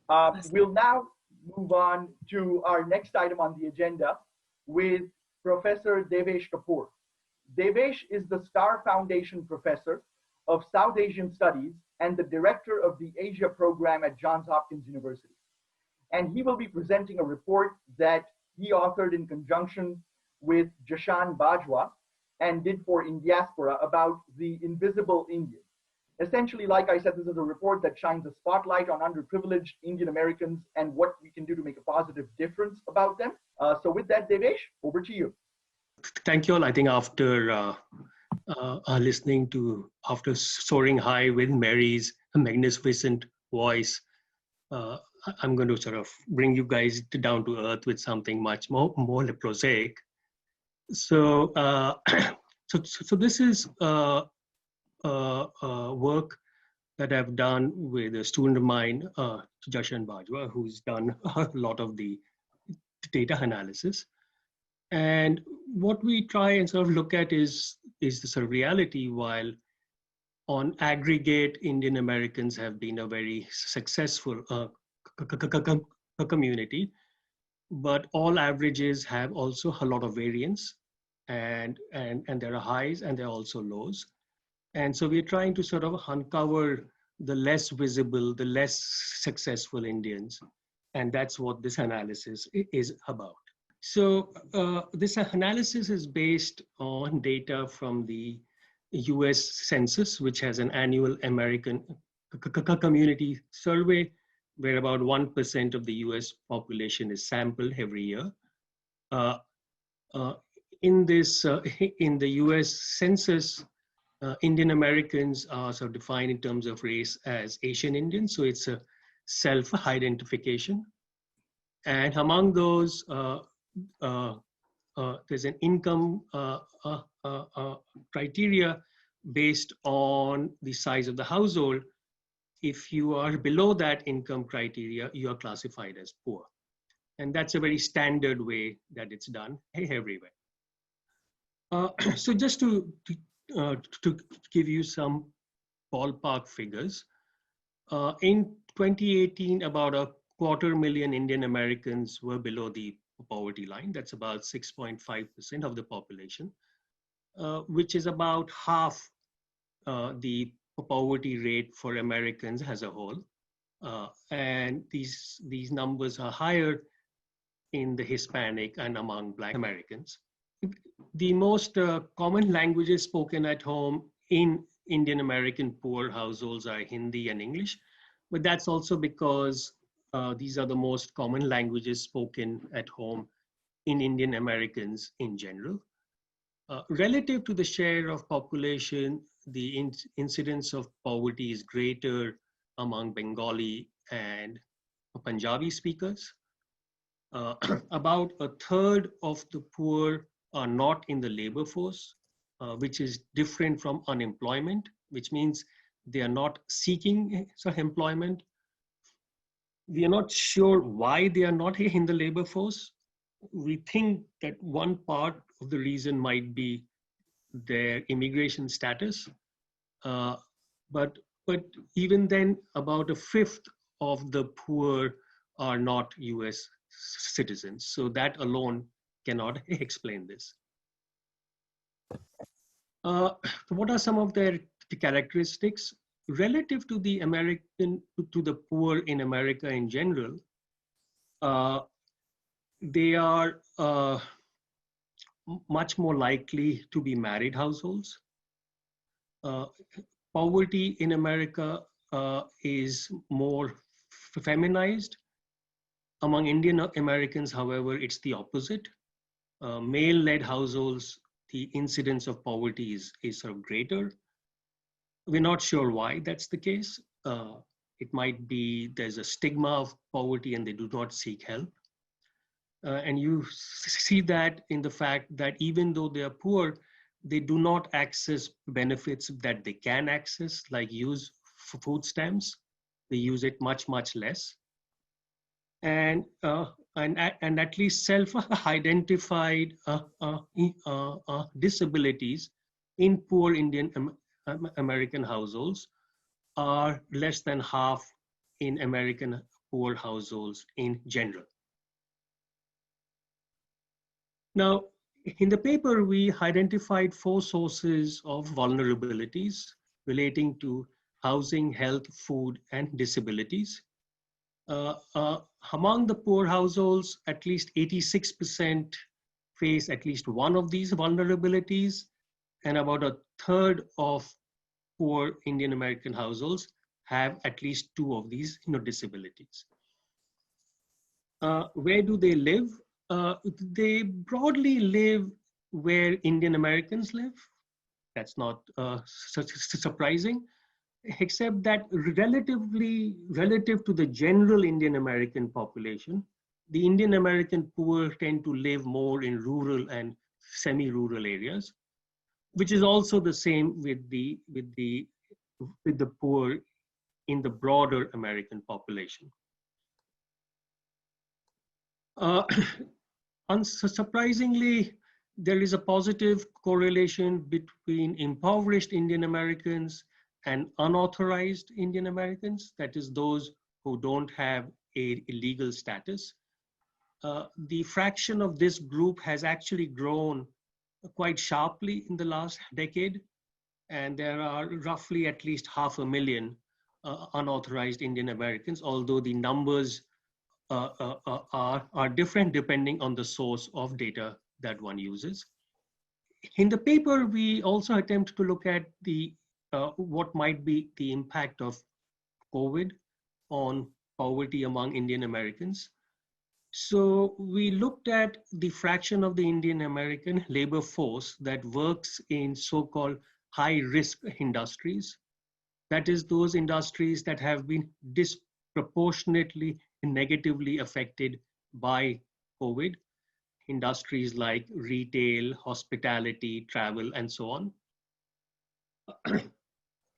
We'll now move on to our next item on the agenda with Professor Devesh Kapur. Devesh is the Starr Foundation Professor of South Asian Studies and the Director of the Asia Program at Johns Hopkins University. And he will be presenting a report that he authored in conjunction with Jashan Bajwa and did for Indiaspora about the invisible Indian. Essentially, like I said, this is a report that shines a spotlight on underprivileged Indian Americans and what we can do to make a positive difference about them. So with that, Devesh, over to you. Thank you all. I think after after soaring high with Mary's magnificent voice, I'm going to sort of bring you guys down to earth with something much more prosaic. So, so this is work that I've done with a student of mine, Jashan Bajwa, who's done a lot of the data analysis. And what we try and sort of look at is the sort of reality. While on aggregate, Indian Americans have been a very successful community, but all averages have also a lot of variance, and there are highs and there are also lows. And so we're trying to sort of uncover the less visible, the less successful Indians. And that's what this analysis is about. So this analysis is based on data from the US Census, which has an annual American community survey, where about 1% of the US population is sampled every year. In the US Census, Indian Americans are sort of defined in terms of race as Asian Indians, so it's a self-identification. And among those, there's an income criteria based on the size of the household. If you are below that income criteria, you are classified as poor. And that's a very standard way that it's done everywhere. So just to give you some ballpark figures, in 2018, about 250,000 Indian Americans were below the poverty line. That's about 6.5% of the population, which is about half the poverty rate for Americans as a whole. And these numbers are higher in the Hispanic and among Black Americans. The most common languages spoken at home in Indian American poor households are Hindi and English, but that's also because these are the most common languages spoken at home in Indian Americans in general. Relative to the share of population, the incidence of poverty is greater among Bengali and Punjabi speakers. About a third of the poor are not in the labor force, which is different from unemployment, which means they are not seeking employment. We are not sure why they are not in the labor force. We think that one part of the reason might be their immigration status. But even then, about a fifth of the poor are not US citizens. So that alone cannot explain this. What are some of their characteristics? Relative to the poor in America in general, they are much more likely to be married households. Poverty in America is more feminized. Among Indian Americans, however, it's the opposite. Male-led households, the incidence of poverty is sort of greater. We're not sure why that's the case. It might be there's a stigma of poverty and they do not seek help. And you see that in the fact that even though they are poor, they do not access benefits that they can access, like use food stamps. They use it much, much less. And at least self-identified disabilities in poor Indian American households are less than half in American poor households in general. Now, in the paper, we identified 4 sources of vulnerabilities relating to housing, health, food, and disabilities. Among the poor households, at least 86% face at least one of these vulnerabilities, and about a third of poor Indian American households have at least 2 of these disabilities. Where do they live? They broadly live where Indian Americans live. That's not surprising, except that relative to the general Indian American population, the Indian American poor tend to live more in rural and semi-rural areas, which is also the same with the poor in the broader American population. Unsurprisingly, there is a positive correlation between impoverished Indian Americans and unauthorized Indian Americans, that is those who don't have a legal status. The fraction of this group has actually grown quite sharply in the last decade, and there are roughly at least 500,000 unauthorized Indian Americans, although the numbers are different depending on the source of data that one uses. In the paper, we also attempt to look at what might be the impact of COVID on poverty among Indian Americans. So we looked at the fraction of the Indian American labor force that works in so-called high-risk industries. That is, those industries that have been disproportionately negatively affected by COVID, industries like retail, hospitality, travel, and so on.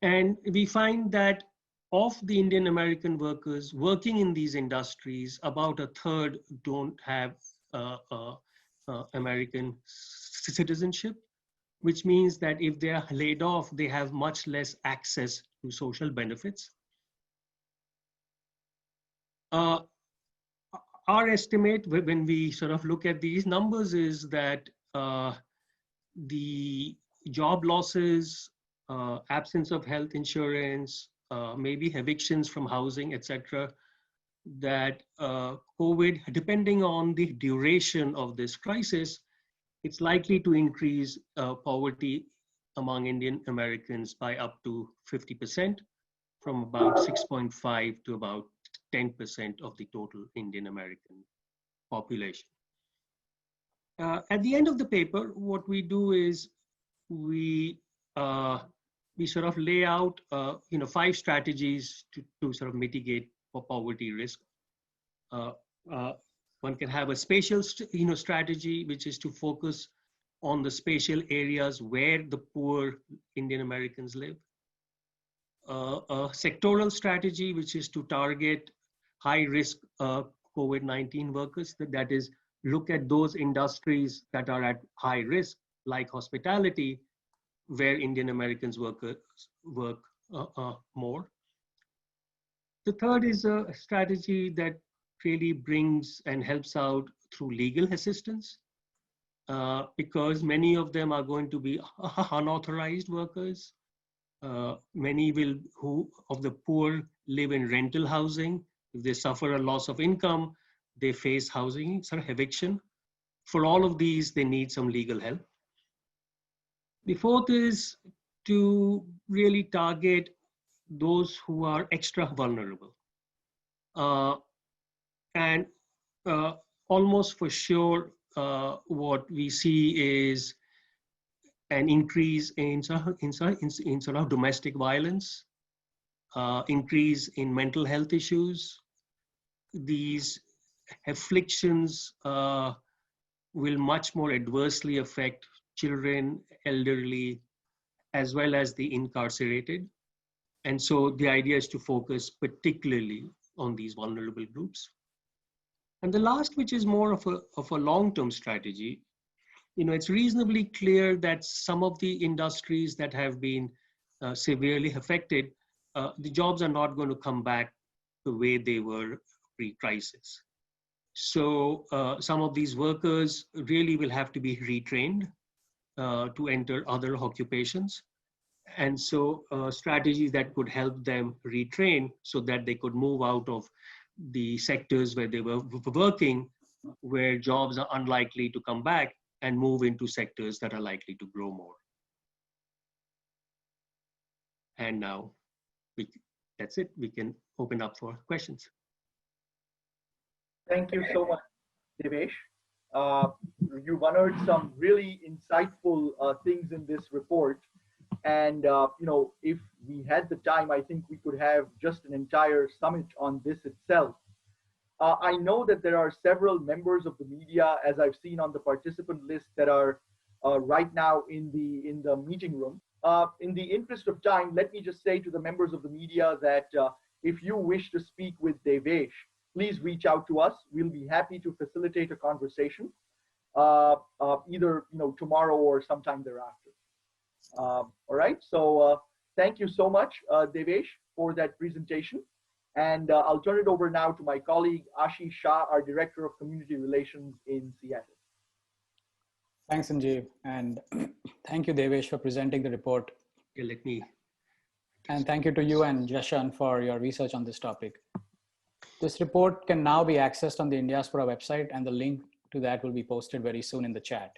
And we find that of the Indian American workers working in these industries, about a third don't have American citizenship, which means that if they are laid off, they have much less access to social benefits. Our estimate when we sort of look at these numbers is that the job losses, absence of health insurance, maybe evictions from housing, etc., that COVID, depending on the duration of this crisis, it's likely to increase poverty among Indian Americans by up to 50%, from about 6.5 to about 10% of the total Indian American population. At the end of the paper, what we do is we sort of lay out 5 strategies to sort of mitigate poverty risk. One can have a spatial strategy, which is to focus on the spatial areas where the poor Indian Americans live. A sectoral strategy, which is to target high-risk COVID-19 workers, that is, look at those industries that are at high risk, like hospitality, where Indian Americans work more. The third is a strategy that really brings and helps out through legal assistance, because many of them are going to be unauthorized workers. Many of the poor live in rental housing. If they suffer a loss of income, they face housing sort of eviction. For all of these, they need some legal help. The fourth is to really target those who are extra vulnerable. And almost for sure, what we see is an increase in sort of domestic violence, increase in mental health issues. These afflictions will much more adversely affect children, elderly, as well as the incarcerated. And so the idea is to focus particularly on these vulnerable groups. And the last, which is more of a long-term strategy, it's reasonably clear that some of the industries that have been severely affected, the jobs are not going to come back the way they were pre-crisis. So some of these workers really will have to be retrained to enter other occupations. And so strategies that could help them retrain so that they could move out of the sectors where they were working, where jobs are unlikely to come back, and move into sectors that are likely to grow more. And now that's it. We can open up for questions. Thank you so much, Devesh. You've unearthed some really insightful things in this report. And, if we had the time, I think we could have just an entire summit on this itself. I know that there are several members of the media, as I've seen on the participant list, that are right now in the meeting room. In the interest of time, let me just say to the members of the media that if you wish to speak with Devesh, please reach out to us. We'll be happy to facilitate a conversation, either tomorrow or sometime thereafter. All right. So thank you so much, Devesh, for that presentation. And I'll turn it over now to my colleague, Ashish Shah, our Director of Community Relations in Seattle. Thanks, Sanjeev. And thank you, Devesh, for presenting the report. Okay, let me. And thank you to you and Jashan for your research on this topic. This report can now be accessed on the Indiaspora website, and the link to that will be posted very soon in the chat.